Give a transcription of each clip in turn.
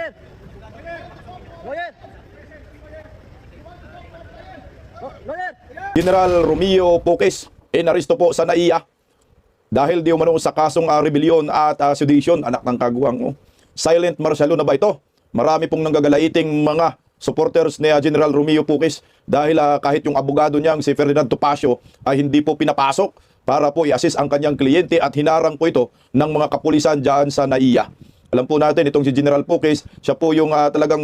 Lawyer! Lawyer! Lawyer! General Romeo Puques, inaresto po sa NAIA dahil di umano sa kasong rebellion at sedition, anak ng kagawang. Silent martial law na ba ito? Marami pong nanggagalaiting mga supporters ni General Romeo Puques dahil kahit yung abogado niyang si Ferdinand Topacio ay hindi po pinapasok para po i-assist ang kanyang kliyente at hinarang po ito ng mga kapulisan dyan sa NAIA. Alam po natin itong si General Puques, siya po yung talagang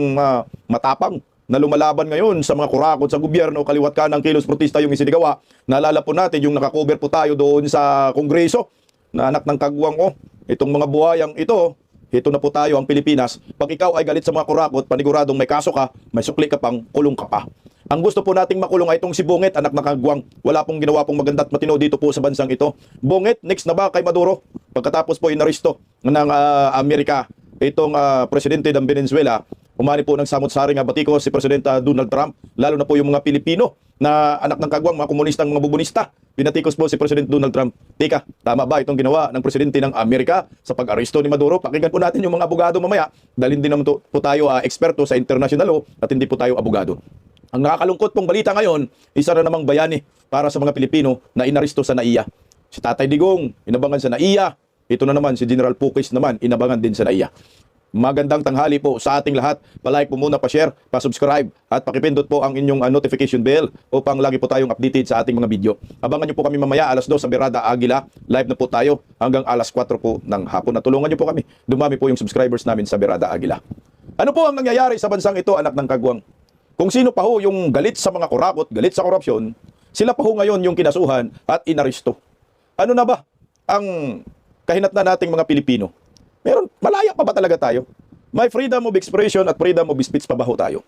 matapang na lumalaban ngayon sa mga kurakot sa gobyerno, kaliwat ka ng kilos protesta yung isinigawa. Naalala po natin yung nakakover po tayo doon sa Kongreso na anak ng kagawang. Itong mga buhayang ito na po tayo ang Pilipinas. Pag ikaw ay galit sa mga kurakot, paniguradong may kaso ka, may sukli ka pang, kulong ka pa. Ang gusto po nating makulong ay itong si Bungit, anak ng kagawang. Wala pong ginawa pong maganda at matino dito po sa bansang ito. Bungit, next na ba kay Maduro? Pagkatapos po inaristo ng Amerika itong presidente ng Venezuela, umani po ng samot-saring batiko si Presidente Donald Trump, lalo na po yung mga Pilipino na anak ng kagawang, mga komunistang mga bubunista. Pinatikos po si President Donald Trump. Teka, tama ba itong ginawa ng Presidente ng Amerika sa pag-aresto ni Maduro? Pakinggan po natin yung mga abogado mamaya dahil hindi naman po tayo eksperto sa international law at hindi po tayo abogado. Ang nakakalungkot pong balita ngayon, isa na namang bayani para sa mga Pilipino na inaresto sa NAIA. Si Tatay Digong, inabangan sa NAIA. Ito na naman, si General Puques naman, inabangan din sa NAIA. Magandang tanghali po sa ating lahat. Pa-like po muna, pa-share, pa-subscribe at pakipindot po ang inyong notification bell upang lagi po tayong updated sa ating mga video. Abangan niyo po kami mamaya alas 2 sa Berada Aguila. Live na po tayo hanggang alas 4 po ng hapon. Natulungan niyo po kami. Dumami po yung subscribers namin sa Berada Aguila. Ano po ang nangyayari sa bansang ito, anak ng kagawang? Kung sino pa ho yung galit sa mga kurakot, galit sa korupsyon, sila pa ho ngayon yung kinasuhan at inaresto. Ano na ba ang kahinatnan nating mga Pilipino? Malaya pa ba talaga tayo? May freedom of expression at freedom of speech pa ba ho tayo?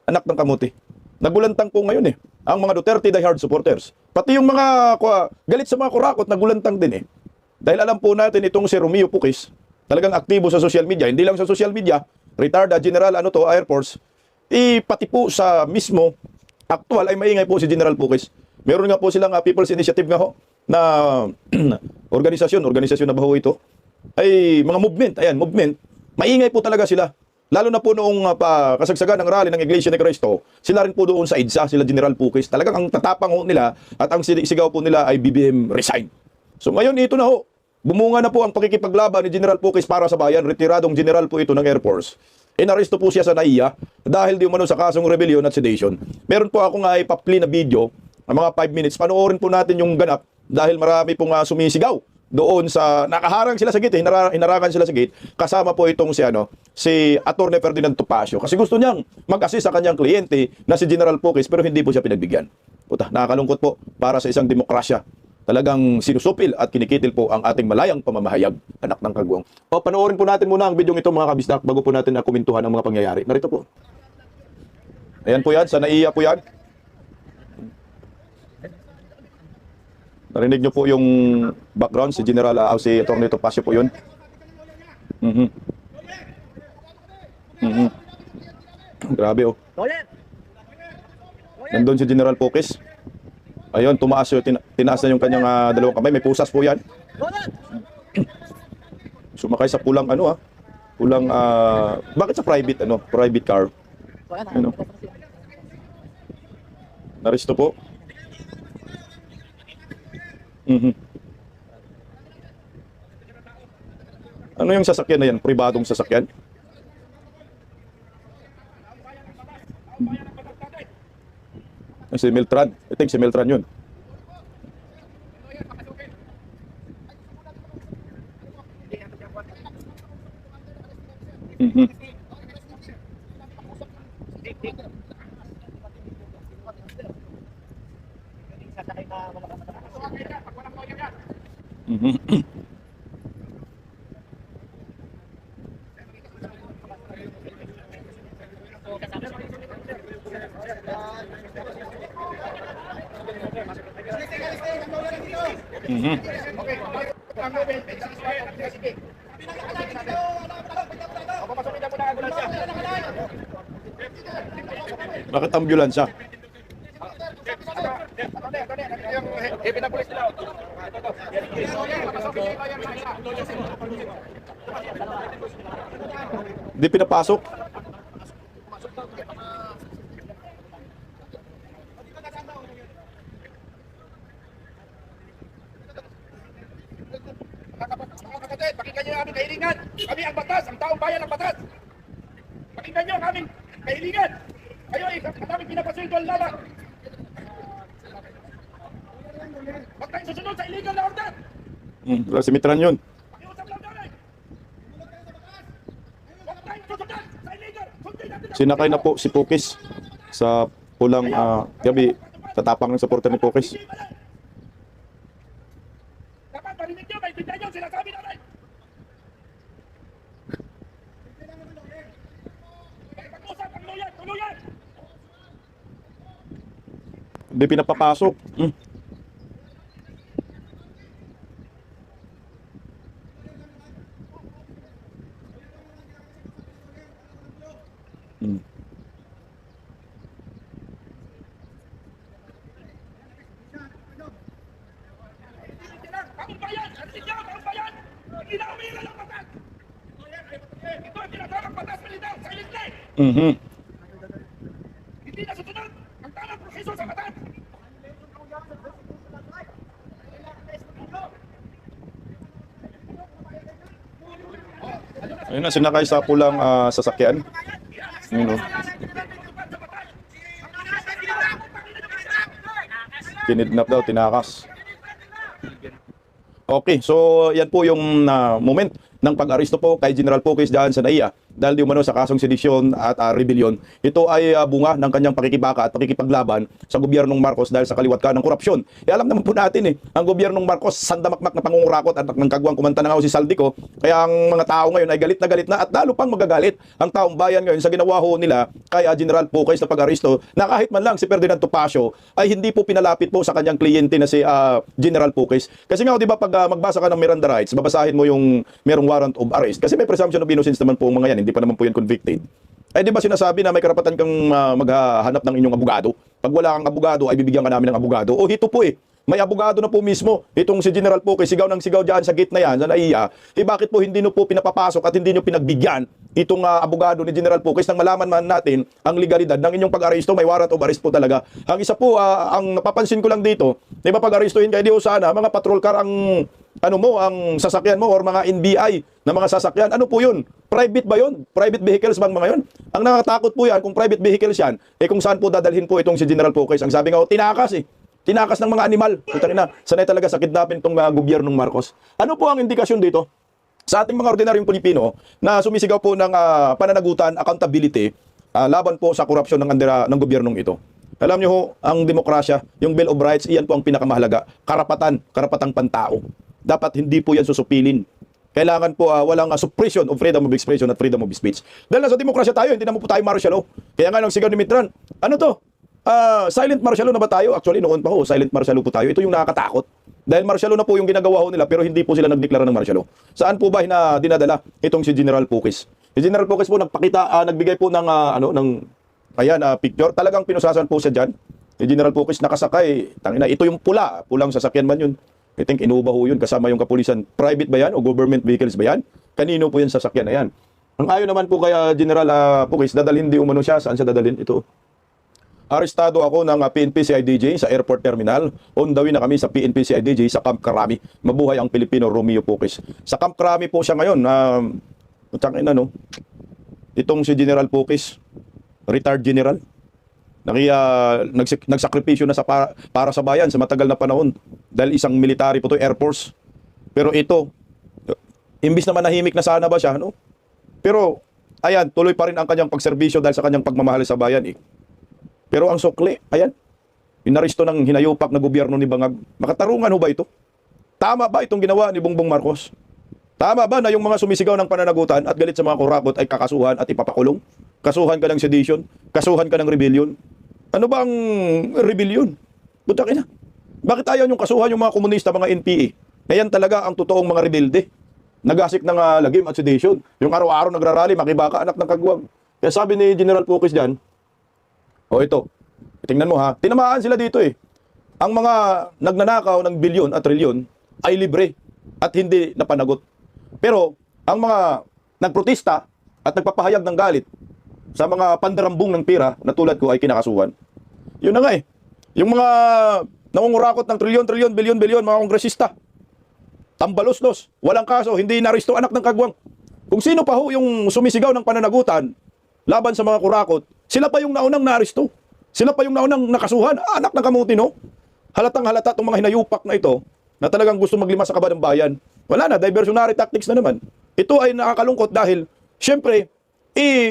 Anak ng kamuti. Nagulantang po ngayon ang mga Duterte diehard supporters. Pati yung mga galit sa mga kurakot, nagulantang din Dahil alam po natin itong si Romeo Puques, talagang aktibo sa social media. Hindi lang sa social media, retired General Air Force, pati po sa mismo actual ay maingay po si General Puques. Meron nga po silang People's Initiative nga ho na organisasyon na ba ho ito? Ay mga movement, maingay po talaga sila. Lalo na po noong kasagsagan ng rally ng Iglesia ni Cristo, sila rin po doon sa EDSA, sila General Puques. Talagang ang tatapang nila at ang sigaw po nila ay BBM resign. So ngayon ito na ho, bumunga na po ang pakikipaglaban ni General Puques para sa bayan. Retiradong general po ito ng Air Force. Inaresto po siya sa NAIA dahil di umano sa kasong rebellion at sedition. Meron po akong ipa-play na video, mga 5 minutes. Panoorin po natin yung ganap dahil marami pong sumisigaw doon sa nakaharang sila sa gate, hinarangan sila sa gate, kasama po itong si Atty. Ferdinand Topacio. Kasi gusto niyang mag-assist sa kanyang kliyente na si General Puques pero hindi po siya pinagbigyan. Nakakalungkot po para sa isang demokrasya. Talagang sinusupil at kinikitil po ang ating malayang pamamahayag, anak ng kagawang. Panoorin po natin muna ang video ito mga kabisdak bago po natin kumentuhan ang mga pangyayari. Narito po. Ayan po yan, sa NAIA po yan. Narinig nyo po yung background, si General si Atty. Topacio po yun. Grabe Nandun si General Puques. Ayun, tumaas yun, tinaas na yung kanyang dalawang kamay. May pusas po yan. Sumakay sa pulang pulang, bakit sa private car? Naristo po. Ano yung sasakyan na yan? Pribadong sasakyan? Si Miltran. I think si Miltran yun. Bakit ambulansya? pinapulis nila. Hindi pinapasok. Mga kapatid, pakinggan nyo ang aming kahilingan. Kami ang batas, ang taong bayan ang batas. Pakinggan nyo ang aming kahilingan. Kayo ay mataming pinapasweldoan lamang. Huwag tayong susunod sa illegal na order. Simitran yun. Pakiusap lang namin. Huwag tayong susunod sa illegal. Sundin natin ang Sinakay na po si Pukis sa pulang gabi. Tatapang ng supporter ni Pukis. dapat marinig nyo, may binday nyo, sinasabi namin. Pag-usap ang lawyer, tuluyan. Hindi pinapapasok. Taong bayan! Arinig nyo, taong bayan! Hindi na umiiral ang batas! Ito ang tinatawag batas militar, silently! Hindi na susunod ang tamang proseso sa batas! Ayun na, sinakay sa pulang sasakyan. Ayun, kinidnap daw, tinakas. Okay, so yan po yung moment ng pag-aresto po kay General Pukis dyan sa NAIA dahil di umano sa kasong sedisyon at rebellion. Ito ay bunga ng kanyang pakikibaka at pakikipaglaban sa gobyernong Marcos dahil sa kaliwat ka ng korupsyon. Alam naman po natin ang gobyernong Marcos sandamakmak na pangungurakot at ng kagwang kumanta na nga si Saldico. Kaya ang mga tao ngayon ay galit na at lalo pang magagalit ang taong bayan ngayon sa ginawa ho nila kay General Pukis na pag-aresto na kahit man lang si Ferdinand Topacio ay hindi po pinalapit po sa kanyang kliyente na si General Pukis. Kasi nga di ba pag magbasa ka ng Miranda rights, babasahin mo yung merong warrant of arrest. Kasi may presumption of innocence naman po mga yan, hindi pa naman po yan convicted. Ay di ba sinasabi na may karapatan kang maghahanap ng inyong abogado? Pag wala kang abogado, ay bibigyan ka namin ng abogado. O hito po may abogado na po mismo. Itong si General Pukis, sigaw ng sigaw dyan sa gate na yan, sa NAIA. Bakit po hindi nyo po pinapapasok at hindi nyo pinagbigyan itong abogado ni General Pukis nang malaman man natin ang legalidad ng inyong pag-aresto? May warrant of arrest po talaga. Ang isa po, ang napapansin ko lang dito, di ba pag-arestuhin kayo, di ho sana, mga patrol car ang ang sasakyan mo or mga NBI na mga sasakyan. Ano po yun? Private ba yun? Private vehicles bang mga yun? Ang nakakatakot po yan, kung private vehicles yan, kung saan po dadalhin po itong si General Pukis. Ang sabi nga, tinakas tinakas ng mga animal. Putang ina, sanay talaga sa kidnapin itong gobyernong Marcos. Ano po ang indikasyon dito? Sa ating mga ordinaryong Pilipino na sumisigaw po ng pananagutan, accountability, laban po sa korupsyon ng gobyernong ito. Alam nyo ho, ang demokrasya, yung Bill of Rights, iyan po ang pinakamahalaga. Karapatang pantao. Dapat hindi po yan susupilin. Kailangan po walang suppression of freedom of expression at freedom of speech. Dahil nasa demokrasya tayo, hindi naman po tayo martial law. Kaya nga nang sigaw ni Mitran, ano to? Silent martial law na ba tayo? Actually, noon pa ho, silent martial law po tayo. Ito yung nakakatakot. Dahil martial law na po yung ginagawa ho nila, pero hindi po sila nagdeklara ng martial law. Saan po ba dinadala itong si General Pukis? Si General Pukis po nagbigay po ng picture. Talagang pinusasan po siya dyan. Si General Pukis nakasakay. Tangina, ito yung pulang sasakyan man yun. I think inuuba ho yun kasama yung kapulisan. Private ba yan o government vehicles ba yan? Kanino po yung sasakyan na yan? Ang ayon naman po kay General Pukis, dadalhin di umano siya. Saan siya dadalhin? Ito. Arestado ako ng PNP CIDJ sa airport terminal. On the way na kami sa PNP CIDJ sa Camp Crami. Mabuhay ang Pilipino, Romeo Pukis. Sa Camp Crami po siya ngayon. Itong si General Pukis, retired general. Nagsakripisyo na para sa bayan sa matagal na panahon. Dahil isang military po to, Air Force. Pero ito, imbis na manahimik na sana ba siya, no? Pero, ayan, tuloy pa rin ang kanyang pagserbisyo dahil sa kanyang pagmamahal sa bayan, Pero ang sukli, ayan, inaresto ng hinayupak na gobyerno ni Bangag. Makatarungan ho ba ito? Tama ba itong ginawa ni Bongbong Marcos? Tama ba na yung mga sumisigaw ng pananagutan at galit sa mga kurakot ay kakasuhan at ipapakulong? Kasuhan ka ng sedition? Kasuhan ka ng rebellion? Ano ba ang rebellion? Buta na. Bakit ayaw yung kasuhan yung mga komunista, mga NPA? Ayan talaga ang totoong mga rebelde. Nagasik ng lagim at sedition. Yung araw-araw nagrarally, makibaka, anak ng kagwang. Kaya sabi ni General Pukis dyan, ito, tingnan mo ha, tinamaan sila dito ang mga nagnanakaw ng bilyon at trilyon ay libre at hindi napanagot. Pero ang mga nagprotesta at nagpapahayag ng galit sa mga pandarambong ng pera na tulad ko ay kinakasuhan. Yun na nga eh. Yung mga nangungurakot ng trilyon, bilyon, mga kongresista, tambalos-los, walang kaso, hindi inaresto, anak ng kagwang. Kung sino pa ho yung sumisigaw ng pananagutan laban sa mga kurakot, sila pa yung naunang naaresto. Sila pa yung naunang nakasuhan. Anak ng kamuti, no? Halatang halata itong mga hinayupak na ito na talagang gusto maglima sa kaba ng bayan. Wala na, diversionary tactics na naman. Ito ay nakakalungkot dahil, syempre,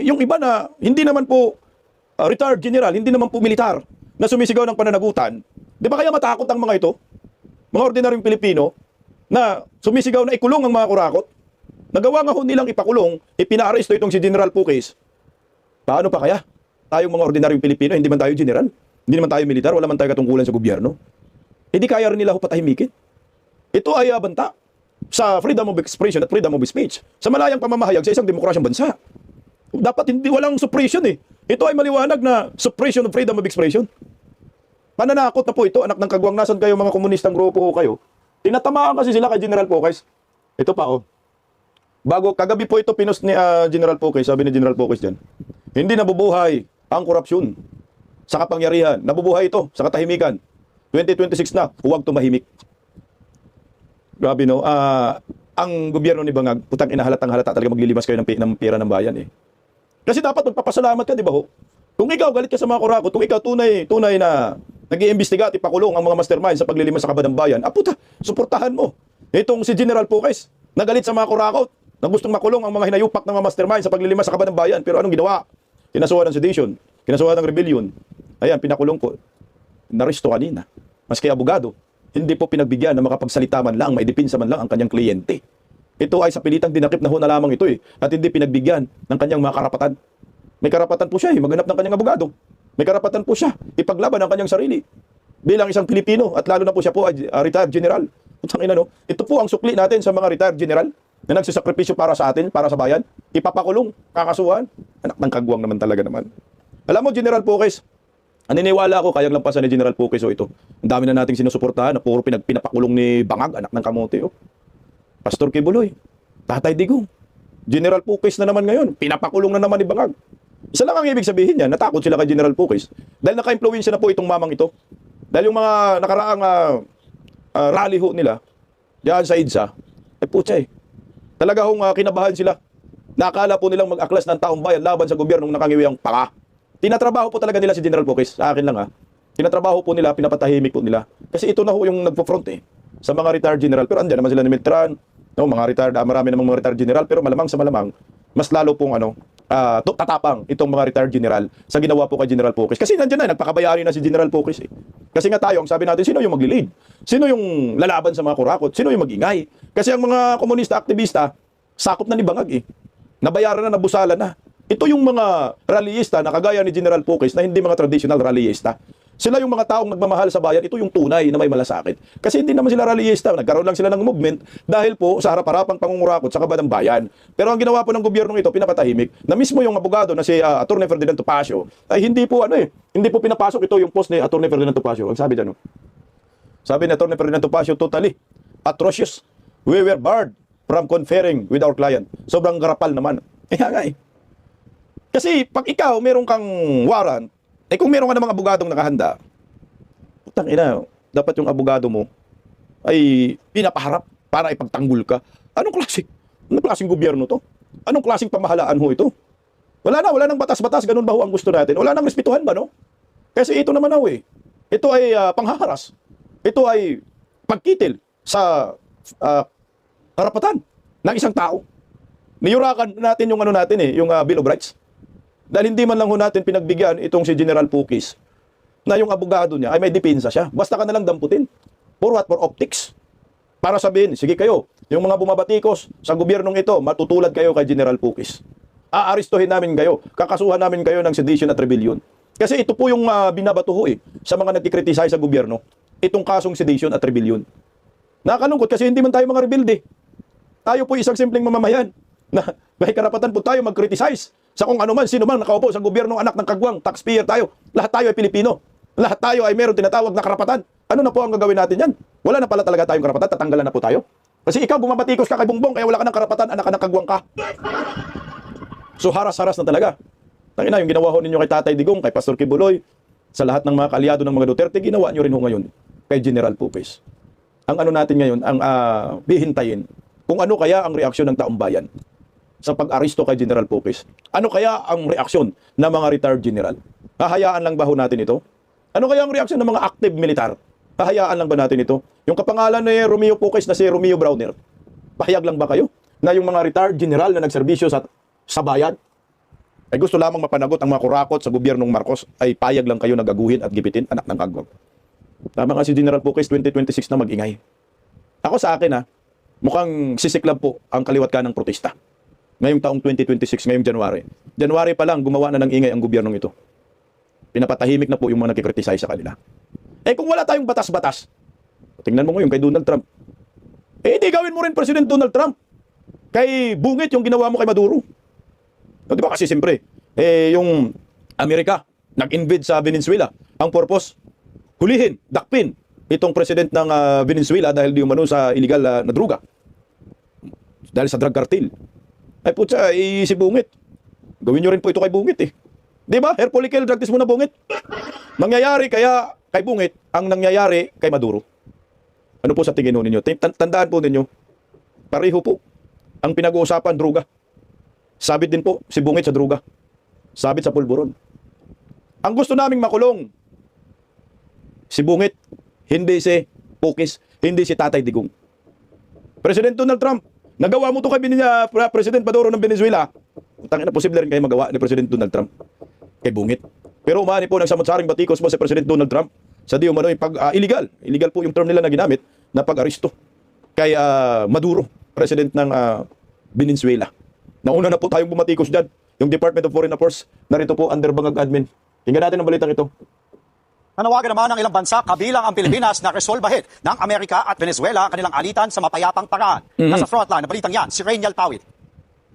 yung iba na hindi naman po retired general, hindi naman po militar na sumisigaw ng pananagutan. Di ba kaya matakot ang mga ito? Mga ordinaryong Pilipino na sumisigaw na ikulong ang mga kurakot? Nagawa nga ho nilang ipakulong, ipinaaresto itong si General Puquis. Paano pa kaya? Tayong mga ordinaryong Pilipino, hindi man tayo general, hindi naman tayo militar, wala man tayo katungkulan sa gobyerno. Hindi kaya rin nila ho patahimikin. Ito ay banta sa freedom of expression at freedom of speech. Sa malayang pamamahayag sa isang demokrasyang bansa. Dapat hindi walang suppression eh. Ito ay maliwanag na suppression of freedom of expression. Pananakot na po ito, anak ng kagwang. Nasan kayo mga komunistang grupo ho kayo? Tinatamaan kasi sila kay General Puquis. Ito pa oh. Bago, kagabi po ito pinost ni General Puquis, sabi ni General Puquis dyan, hindi nabubuhay ang korupsyon sa kapangyarihan. Nabubuhay ito sa katahimikan. 2026 na, huwag tumahimik. Grabe no. Ang gobyerno ni Bangag, putang inahalatang halata talaga maglilimas kayo ng pera ng bayan eh. Kasi dapat magpapasalamat ka, di ba ho? Kung ikaw galit ka sa mga kurakot, kung ikaw tunay na nag-iimbestiga at ipakulong ang mga mastermind sa paglilimas sa kaba ng bayan, puta, suportahan mo. Itong si General Puquis, nagalit sa mga kurakot, na gustong makulong ang mga hinayupak ng mga mastermind sa paglilimas sa kaba ng bayan. Pero anong ginawa? Kinasuhan ng sedition, kinasuhan ng rebellion. Ayan, pinakulong ko. Naresto kanina. Maski abogado, hindi po pinagbigyan na makapagsalita man lang, maidipinsa man lang ang kanyang kliyente. Ito ay sa pilitang dinakip na ho na lamang ito eh. At hindi pinagbigyan ng kanyang mga karapatan. May karapatan po siya eh, maghanap ng kanyang abogado. May karapatan po siya, ipaglaban ang kanyang sarili. Bilang isang Pilipino, at lalo na po siya po ay retired general. No? Ito po ang sukli natin sa mga retired general na nagsisakripisyo para sa atin, para sa bayan. Ipapakulong, kakasuhan. Anak ng kagwang naman talaga naman. Alam mo, General Puquis, aniniwala ako, kayang lampasan ni General Puquis ito. Ang dami na nating sinusuportahan na puro pinapakulong ni Bangag, anak ng kamote. Pastor Kibuloy, Tatay Digong, General Puquis na naman ngayon, pinapakulong na naman ni Bangag. Isa lang ang ibig sabihin niya, natakot sila kay General Puquis. Dahil naka-influensya na po itong mamang ito. Dahil yung mga nakaraang rally ho nila, diyan sa EDSA, putya eh. Talaga hong kinabahan sila. Nakala po nilang mag-aklas ng taong bayan laban sa gobyernong nakangiwiang panga. Tinatrabaho po talaga nila si General Puquis. Sa akin lang Tinatrabaho po nila, pinapatahimik po nila. Kasi ito na ho yung nagpo-front eh. Sa mga retired general. Pero andyan naman sila ni Miltran. No, mga retired, marami namang mga retired general. Pero malamang sa malamang, mas lalo pong tatapang itong mga retired general sa ginawa po kay General Puquis. Kasi nandiyan na, nagpakabayari na si General Puquis eh. Kasi nga tayo, ang sabi natin, sino yung magli-lead? Sino yung lalaban sa mga kurakot? Sino yung mag-ingay? Kasi ang mga komunista, aktivista, sakop na ni Bangag eh. Nabayaran na, nabusalan na. Ito yung mga rallyista na kagaya ni General Puquis na hindi mga traditional rallyista. Sila yung mga taong nagmamahal sa bayan. Ito yung tunay na may malasakit. Kasi hindi naman sila rallyista. Nagkaroon lang sila ng movement dahil po sa harap-harapang pangungurakot sa kaba ng bayan. Pero ang ginawa po ng gobyernong ito, pinapatahimik, na mismo yung abogado na si Atty. Ferdinand Topacio, ay hindi po hindi po pinapasok ito yung post ni Atty. Ferdinand Topacio. Ang sabi dyan, sabi ni Atty. Ferdinand Topacio, totally atrocious. We were barred from conferring with our client. Sobrang garapal naman. Kaya nga eh. Kasi pag ikaw, meron kang warrant, kung meron ka namang abogadong nakahanda, putang ina, dapat yung abogado mo ay pinapaharap para ipagtanggol ka. Anong klaseng gobyerno to? Anong klaseng pamahalaan ho ito? Wala nang batas-batas, ganun ba ho ang gusto natin? Wala nang respetuhan ba, no? Kasi ito naman ito ay panghaharas. Ito ay pagkitil sa karapatan ng isang tao. Niyurakan natin yung yung Bill of Rights. Dahil hindi man lang ho natin pinagbigyan itong si General Puquis na yung abogado niya ay may depensa siya. Basta ka na lang damputin. For what? For optics. Para sabihin, sige kayo, yung mga bumabatikos sa gobyernong ito, matutulad kayo kay General Puquis. Aaristohin namin kayo, kakasuhan namin kayo ng sedition at rebellion. Kasi ito po yung binabato ho sa mga nagkikritisize sa gobyerno. Itong kasong sedition at rebellion. Nakakalungkot kasi hindi man tayo mga rebelde. Tayo po isang simpleng mamamayan na may karapatan po tayo mag-criticize sa kung ano man, sino man nakaupo sa gobyernong anak ng kagwang, taxpayer tayo. Lahat tayo ay Pilipino. Lahat tayo ay meron tinatawag na karapatan. Ano na po ang gagawin natin yan? Wala na pala talaga tayong karapatan, tatanggalan na po tayo. Kasi ikaw bumabatikos ka kay Bongbong, kaya wala ka ng karapatan, anak ka ng kagwang ka. So haras-haras na talaga. Tangina, yung ginawa ho ninyo kay Tatay Digong, kay Pastor Kibuloy, sa lahat ng mga kaalyado ng mga Duterte, ginawa nyo rin ho ngayon kay General Pupes. Ang ano natin ngayon, ang bihintayin, kung ano kaya ang reaksyon ng taong bayan sa pag-aristo kay General Pupes. Ano kaya ang reaksyon ng mga retired general? Hahayaan lang ba ho natin ito? Ano kaya ang reaksyon ng mga active militar? Hahayaan lang ba natin ito? Yung kapangalan ni Romeo Pupes na si Romeo Browner, pahayag lang ba kayo na yung mga retired general na nagserbisyo sa bayan ay gusto lamang mapanagot ang mga kurakot sa gobyernong Marcos ay payag lang kayo nagaguhin at gipitin, anak ng kagwang. Tama nga si General Pupes, 2026 na mag-ingay. Ako sa akin mukhang sisiklab po ang kaliwat ka ng protesta. Ngayong taong 2026, ngayong January. January pa lang, gumawa na ng ingay ang gobyernong ito. Pinapatahimik na po yung mga nakikriticize sa kanila. Eh kung wala tayong batas-batas, tingnan mo ngayon kay Donald Trump. Eh di gawin mo rin President Donald Trump. Kay bungit yung ginawa mo kay Maduro. O, di ba kasi siyempre, yung Amerika, nag-invade sa Venezuela. Ang purpose, hulihin, dakpin itong president ng Venezuela dahil di umano sa illegal na droga. Dahil sa drug cartel. Ay putya, si Bungit. Gawin nyo rin po ito kay Bungit eh. Di ba? Hair follicle drug test muna Bungit. Mangyayari kaya kay Bungit ang nangyayari kay Maduro. Ano po sa tingin ninyo? Tandaan po ninyo, pareho po ang pinag-uusapan, droga. Sabit din po si Bungit sa droga. Sabit sa pulburon. Ang gusto naming makulong, si Bungit, hindi si Pukis, hindi si Tatay Digong. President Donald Trump, nagawa mo to kay President Maduro ng Venezuela. Tangina, posible rin kayo magawa ni President Donald Trump kay Bungit. Pero umani po ng samot-saring batikos mo si President Donald Trump sa di umano illegal. Illegal po yung term nila na ginamit na pag-aristo kay Maduro, President ng Venezuela. Nauna na po tayong bumatikos dyan. Yung Department of Foreign Affairs, narito po under bangag admin. Tingnan natin ang balitang ito. Nanawagan naman ng ilang bansa kabilang ang Pilipinas na resolbahin ng Amerika at Venezuela kanilang alitan sa mapayapang paraan. Nasa frontline na balitang yan, si Rainiel Pawit.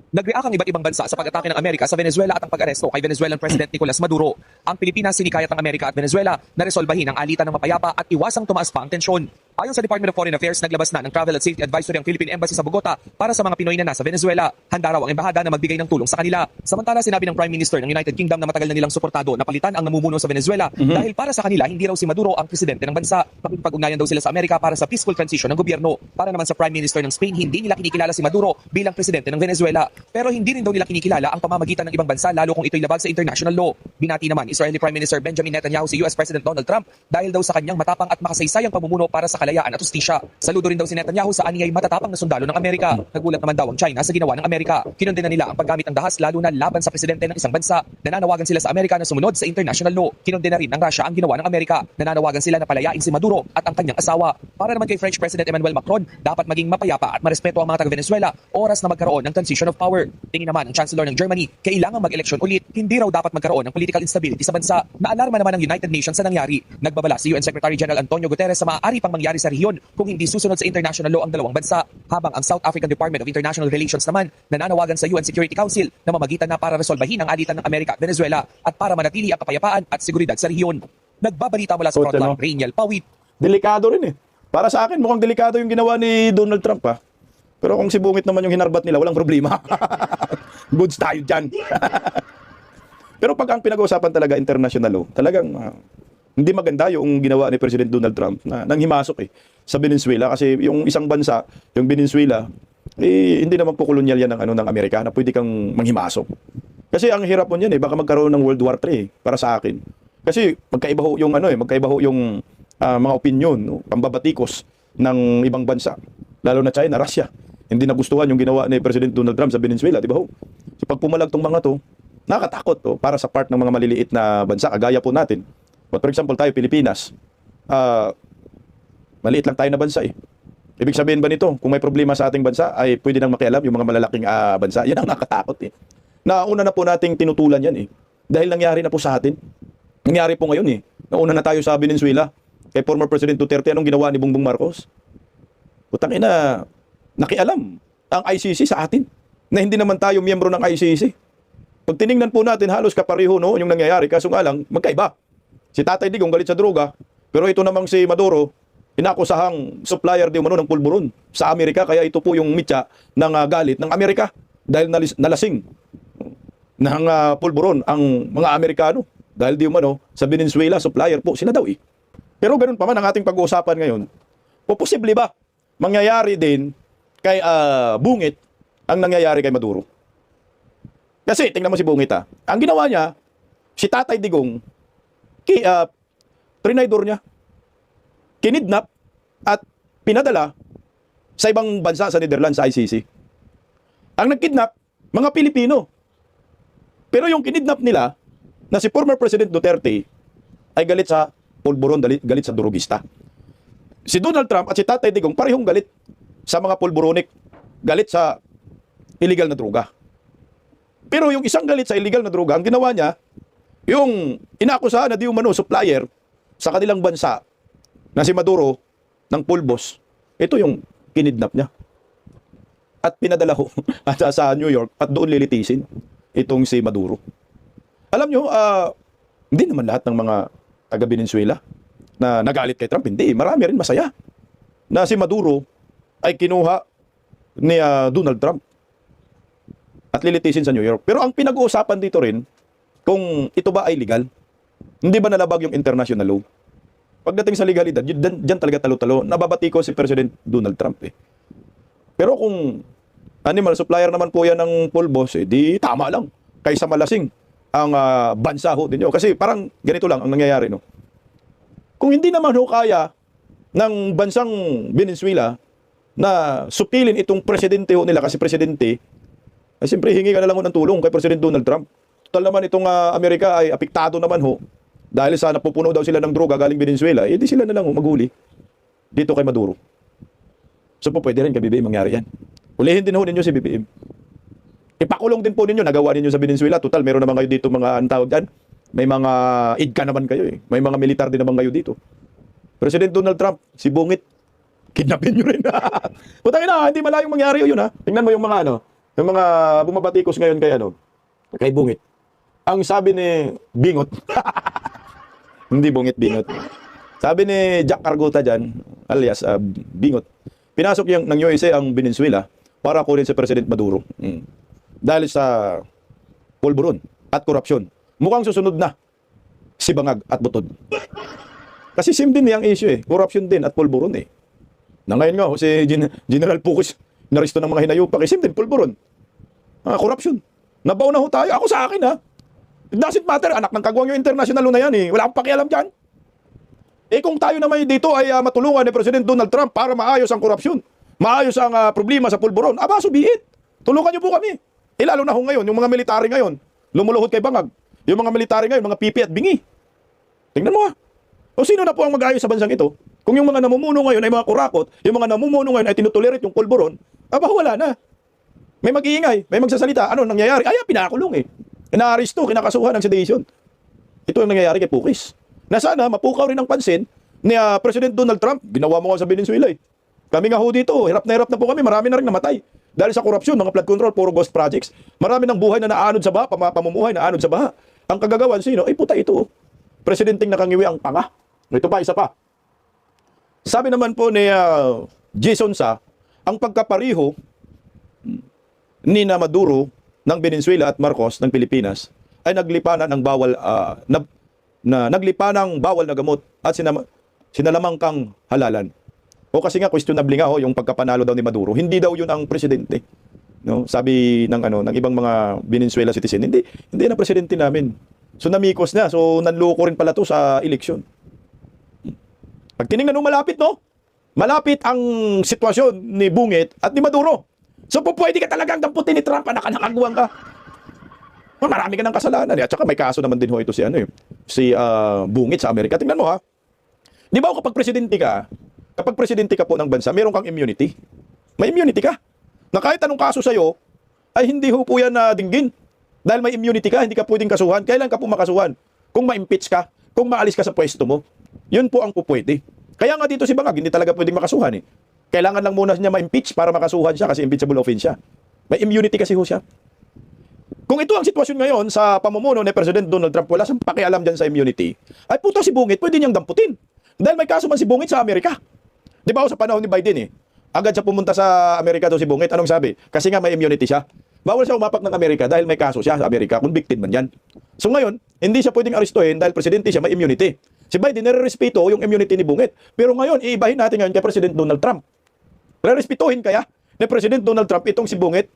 Nag-react ang iba't ibang bansa sa pag-atake ng Amerika sa Venezuela at ang pag-aresto kay Venezuelan President Nicolas Maduro. Ang Pilipinas sinikayat ng Amerika at Venezuela na resolbahin ang alitan ng mapayapa at iwasang tumaas pa ang tensyon. Ayon sa Department of Foreign Affairs, naglabas na ng Travel and Safety Advisory ang Philippine Embassy sa Bogota para sa mga Pinoy na nasa Venezuela. Handa raw ang embahada na magbigay ng tulong sa kanila. Samantala, sinabi ng Prime Minister ng United Kingdom na matagal na nilang suportado na palitan ang namumuno sa Venezuela dahil para sa kanila hindi raw si Maduro ang presidente ng bansa. Pakipag-ugnayan daw sila sa Amerika para sa peaceful transition ng gobyerno. Para naman sa Prime Minister ng Spain, hindi nila kinikilala si Maduro bilang presidente ng Venezuela. Pero hindi rin daw nila kinikilala ang pamamagitan ng ibang bansa lalo kung ito'y labag sa international law. Binati naman Israeli Prime Minister Benjamin Netanyahu si US President Donald Trump dahil daw sa kanyang matapang at makasaysayang pamumuno para sa kalayaan at hustisya. Saludo rin daw si Netanyahu sa aniyay matatapang na sundalo ng Amerika. Nagulat naman daw ang China sa ginawa ng Amerika. Kinondena nila ang paggamit ng dahas lalo na laban sa presidente ng isang bansa. Nananawagan sila sa Amerika na sumunod sa international law. Kinondena rin ng Russia ang ginawa ng Amerika. Nananawagan sila na palayain si Maduro at ang kanyang asawa. Para naman kay French President Emmanuel Macron, dapat maging mapayapa at marespeto ang mga taga-Venezuela. Oras na magkaroon ng transition of power. Tingin naman ang Chancellor ng Germany, kailangan mag-eleksyon ulit. Hindi raw dapat magkaroon ng political instability sa bansa. Naalarma naman ng United Nations sa nangyari. Nagbabala si UN Secretary General Antonio Guterres sa maaari pang mangyari sa rehiyon kung hindi susunod sa international law ang dalawang bansa, habang ang South African Department of International Relations naman nananawagan sa UN Security Council na mamagitan na para resolbahin ang alitan ng Amerika at Venezuela at para manatili ang kapayapaan at seguridad sa rehiyon. Nagbabalita mula sa frontline, Rainiel Pawit. Delikado rin eh. Para sa akin, mukhang delikado yung ginawa ni Donald Trump Pero kung si Bungit naman yung hinarbat nila, walang problema. Goods tayo dyan. Pero pag ang pinag-uusapan talaga international law, talagang hindi maganda yung ginawa ni President Donald Trump na nanghimasok sa Venezuela kasi yung isang bansa, yung Venezuela, hindi naman po kolonyal yan ng Amerika na pwede kang manghimasok. Kasi ang hirap mo yan baka magkaroon ng World War III para sa akin. Kasi magkaiba ho yung mga opinion, pambabatikos ng ibang bansa, lalo na China, Russia. Hindi nagustuhan yung ginawa ni President Donald Trump sa Venezuela, di ba ho? So pag pumalag tong mga to, nakatakot para sa part ng mga maliliit na bansa kagaya po natin. But for example, tayo Pilipinas, maliit lang tayo na bansa Ibig sabihin ba nito, kung may problema sa ating bansa, ay pwede nang makialam yung mga malalaking bansa? Yan ang nakatakot Nauna na po nating tinutulan yan Dahil nangyari na po sa atin. Nangyari po ngayon Nauna na tayo sa Venezuela. Kay former President Duterte, anong ginawa ni Bongbong Marcos? Putang ina, nakialam ang ICC sa atin. Na hindi naman tayo miyembro ng ICC. Pag tiningnan po natin, halos kapareho yung nangyayari. Kaso nga lang, magkaiba. Si Tatay Digong galit sa droga, pero ito namang si Maduro, inakusahang supplier di umano ng pulburon sa Amerika, kaya ito po yung mitya ng galit ng Amerika dahil nalasing ng pulburon ang mga Amerikano dahil di umano sa Venezuela supplier po sila daw eh. Pero ganun pa man ang ating pag-uusapan ngayon, o posible ba mangyayari din kay Bungit ang nangyayari kay Maduro? Kasi tingnan mo si Bungit ang ginawa niya, si Tatay Digong, trinaydor niya, kinidnap at pinadala sa ibang bansa sa Netherlands, sa ICC. Ang nagkidnap, mga Pilipino. Pero yung kinidnap nila, na si former President Duterte, ay galit sa pulburon, galit sa durugista. Si Donald Trump at si Tatay Digong, parehong galit sa mga pulburonik, galit sa illegal na droga. Pero yung isang galit sa illegal na droga, ang ginawa niya, yung inakusahan na di umano supplier sa kanilang bansa na si Maduro ng pulbos, ito yung kinidnap niya. At pinadala ho sa New York at doon lilitisin itong si Maduro. Alam nyo, hindi naman lahat ng mga taga-Venezuela na nagalit kay Trump. Hindi, marami rin masaya na si Maduro ay kinuha ni Donald Trump at lilitisin sa New York. Pero ang pinag-uusapan dito rin, kung ito ba ay legal, hindi ba nalabag yung international law? Pagdating sa legalidad, dyan talaga talo-talo. Nababati ko si President Donald Trump eh. Pero kung animal supplier naman po yan ng pulbos, di tama lang. Kaysa malasing ang bansa ho din nyo. Kasi parang ganito lang ang nangyayari. No? Kung hindi naman ho kaya ng bansang Venezuela na supilin itong presidente ho nila, kasi presidente, ay siyempre hingi ka na lang ho ng tulong kay President Donald Trump. Total naman itong Amerika ay apektado naman ho dahil sa napupuno daw sila ng droga galing Venezuela, di sila na lang ho maghuli dito kay Maduro. So po pwede rin kay BBM mangyari yan. Ulihin din ho ninyo si BBM. Ipakulong din po ninyo, nagawa ninyo sa Venezuela. Total, meron naman kayo dito mga antawag dyan. May mga idka naman kayo eh. May mga militar din naman kayo dito. President Donald Trump, si Bungit, kidnapin nyo rin. Putangin na, hindi malayong mangyari yun ha. Tingnan mo yung mga yung mga bumabatikos ngayon kay Bungit. Ang sabi ni Bingot, hindi Bungit, Bingot. Sabi ni Jack Arguta dyan, alias Bingot, pinasok ng USA ang Venezuela para kunin si President Maduro. Dahil sa pulburon at korupsyon. Mukhang susunod na si Bangag at Butod. Kasi same din yung issue eh. Korupsyon din at pulburon eh. Na ngayon nga, si General Pucos, naristo ng mga hinayupak, same din, pulburon. Korupsyon. Nabaw na ho tayo. Ako sa akin ha. It doesn't matter. Anak ng kagwang yung international law na yan eh. Wala akong pakialam dyan. Eh kung tayo naman dito ay matulungan ni President Donald Trump para maayos ang korupsyon, maayos ang problema sa pulburon, so be it. Tulungan niyo po kami. Lalo na ho ngayon, yung mga military ngayon, lumuluhod kay Bangag. Yung mga military ngayon, mga pipi at bingi. Tingnan mo O sino na po ang mag-ayos sa bansang ito? Kung yung mga namumuno ngayon ay mga kurakot, yung mga namumuno ngayon ay tinutolerate yung pulburon, wala na. May mag-iingay, may magsasalita. Ano nangyayari? Pinakulong eh. Inaaresto, kinakasuhan ng sedation. Ito ang nangyayari kay Pukis. Na sana mapukaw rin ang pansin ni President Donald Trump. Ginawa mo nga sa Venezuela eh. Kami nga ho dito, hirap na po kami. Marami na rin namatay. Dahil sa korupsyon, mga flood control, puro ghost projects. Marami ng buhay na naanod sa baha, pamumuhay na naanod sa baha. Ang kagagawan, sino? Ay puta ito. Presidenting nakangiwi ang panga. Ito pa, isa pa. Sabi naman po ni Jason Sa, ang pagkapariho ni Maduro ng Venezuela at Marcos ng Pilipinas ay naglipanan ng bawal naglipanang bawal na gamot at sinalamang kang halalan. O kasi nga questionable nga yung pagkapanalo daw ni Maduro. Hindi daw yun ang presidente. No? Sabi ng ibang mga Venezuela citizen, hindi na presidente namin. So namikos na. So nanloko rin pala to sa eleksyon. Pag tinignan nung malapit, no? Malapit ang sitwasyon ni Bungit at ni Maduro. So pwede ka talagang damputin ni Trump, nakakaguwang ka. Marami ka ng kasalanan. At saka may kaso naman din ho ito si Bungit sa Amerika. Tingnan mo ha. Di ba kapag presidente ka po ng bansa, meron kang immunity. May immunity ka. Na kahit anong kaso sa'yo, ay hindi ho po yan na dinggin. Dahil may immunity ka, hindi ka pwedeng kasuhan. Kailan ka po makasuhan? Kung ma-impeach ka, kung maalis ka sa pwesto mo, yun po ang pupwede. Kaya nga dito si Bangag, hindi talaga pwedeng makasuhan eh. Kailangan lang muna niya ma-impeach para makasuhan siya kasi impeachable offense siya. May immunity kasi ho siya. Kung ito ang sitwasyon ngayon sa pamumuno ni President Donald Trump, wala siyang pakialam dyan sa immunity, ay puto si Bungit, pwede niyang damputin. Dahil may kaso man si Bungit sa Amerika. Di ba sa panahon ni Biden agad siya pumunta sa Amerika to si Bungit. Anong sabi? Kasi nga may immunity siya. Bawal siya umapak ng Amerika dahil may kaso siya sa Amerika, convicted man yan. So ngayon, hindi siya pwedeng arestuhin dahil presidente siya, may immunity. Si Biden nare-respeto yung immunity ni Bungit. Pero ngayon, iibahin natin ngayon kay President Donald Trump. Re-respetuhin kaya ni President Donald Trump itong si Bungit,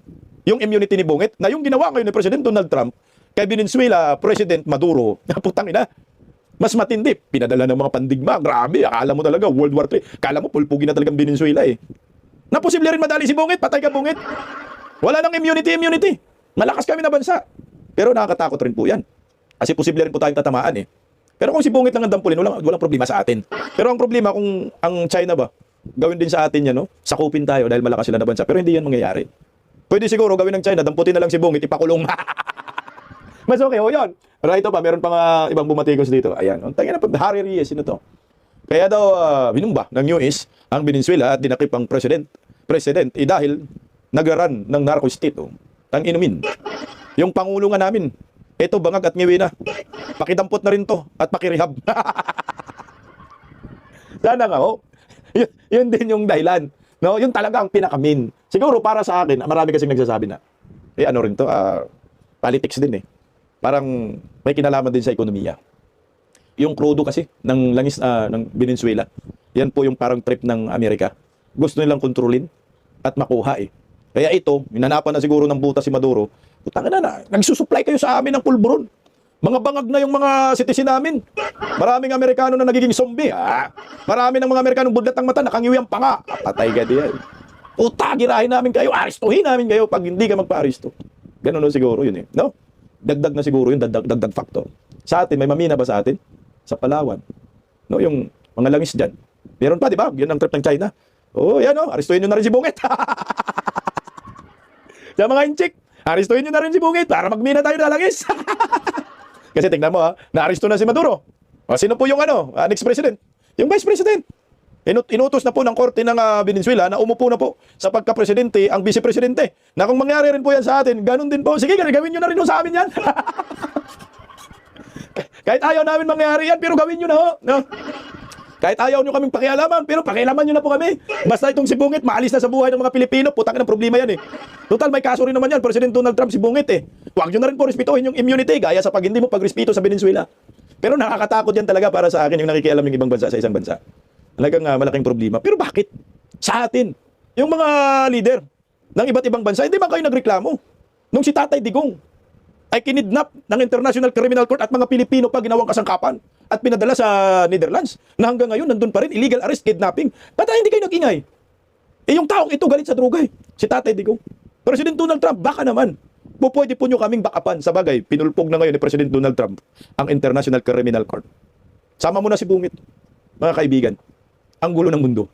yung immunity ni Bungit, na yung ginawa ngayon ni President Donald Trump kay Venezuela President Maduro, putang ina, mas matindi. Pinadala ng mga pandigma. Grabe, akala mo talaga World War III. Akala mo pulpugin na talagang Venezuela Na posible rin madali si Bungit, patay ka Bungit. Wala nang immunity. Malakas kami na bansa. Pero nakakatakot rin po yan. Kasi posible rin po tayong tatamaan Pero kung si Bungit lang ang dampulin, walang problema sa atin. Pero ang problema kung ang China ba, gawin din sa atin yan, sakupin tayo dahil malakas sila na bansa. Pero hindi yan mangyayari. Pwede siguro gawin ng China, damputin na lang si Bungit, ipakulong. Mas okay, yun. Pero ito pa, meron pa ibang bumatikos dito. Ayan, tangina pa, Harry Reyes, sino to? Kaya daw, binumba ng US ang Venezuela at dinakip ang president dahil nagraran ng narco state. Tang inumin. Yung pangulo nga namin, ito bangag at ngiwi na. Pakidampot na rin to at pakirehab. Sana nga, yun din yung dahilan. No, yun talaga ang pinakamin. Siguro para sa akin, marami kasing nagsasabi na, ano rin to, politics din Parang may kinalaman din sa ekonomiya. Yung crudo kasi ng langis ng Venezuela, yan po yung parang trip ng Amerika. Gusto nilang kontrolin at makuha Kaya ito, minanapan na siguro ng butas si Maduro, putang na, nagsusupply kayo sa amin ng pulburon. Mga bangag na yung mga citizen namin. Maraming Amerikano na nagiging zombie. Marami ng mga Amerikanong budlat ng mata, nakangiwi ang panga. Patay ka diyan. Puta, girahin namin kayo, arestuhin namin kayo pag hindi ka magpa-aresto. Ganun siguro yun no? Dagdag na siguro yun, dagdag factor. Sa atin, may mamina ba sa atin? Sa Palawan. No, yung mga langis dyan. Meron pa, di ba? Yan ang trip ng China. Yan arestuhin nyo na rin si Bungit. Sa mga inchik, arestuhin nyo na rin si Bungit para magmina tayo na langis. Kasi tingnan mo na-aresto na si Maduro. Sino po yung next president? Yung vice president. Inutos na po ng korte ng Venezuela na umupo na po sa pagka-presidente ang vice-presidente. Na kung mangyari rin po yan sa atin, ganun din po. Sige, gawin nyo na rin sa amin yan. Kahit ayaw namin mangyari yan, pero gawin nyo na no? Kahit ayaw nyo kaming pakialaman, pero pakialaman nyo na po kami. Basta itong si Bungit, maalis na sa buhay ng mga Pilipino, putang ng problema yan Total, may kaso rin naman yan, President Donald Trump, si Bungit Huwag nyo na rin po respetuhin yung immunity, gaya sa pag hindi mo pagrespeto sa Venezuela. Pero nakakatakot yan talaga para sa akin yung nakikialam ng ibang bansa sa isang bansa. Talagang malaking problema. Pero bakit? Sa atin, yung mga leader ng iba't ibang bansa, hindi ba kayo nagreklamo? Nung si Tatay Digong ay kinidnap ng International Criminal Court at mga Pilipino pa ginawang kasangkapan at pinadala sa Netherlands na hanggang ngayon nandun pa rin, illegal arrest, kidnapping. Ba't hindi kayo nag-ingay? Yung taong ito galit sa drugay, si Tatay Digong. President Donald Trump, baka naman, pwede po nyo kaming bakapan. Sa bagay, pinulpog na ngayon ni President Donald Trump ang International Criminal Court. Sama mo na si Bungit, mga kaibigan. Ang gulo ng mundo.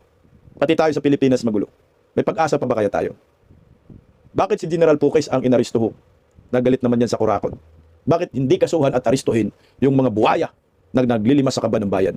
Pati tayo sa Pilipinas magulo. May pag-asa pa ba kaya tayo? Bakit si General Puques ang inaristo Nagalit naman yan sa Corazon. Bakit hindi kasuhan at aristuhin yung mga buhaya na naglilimas sa kaban ng bayan?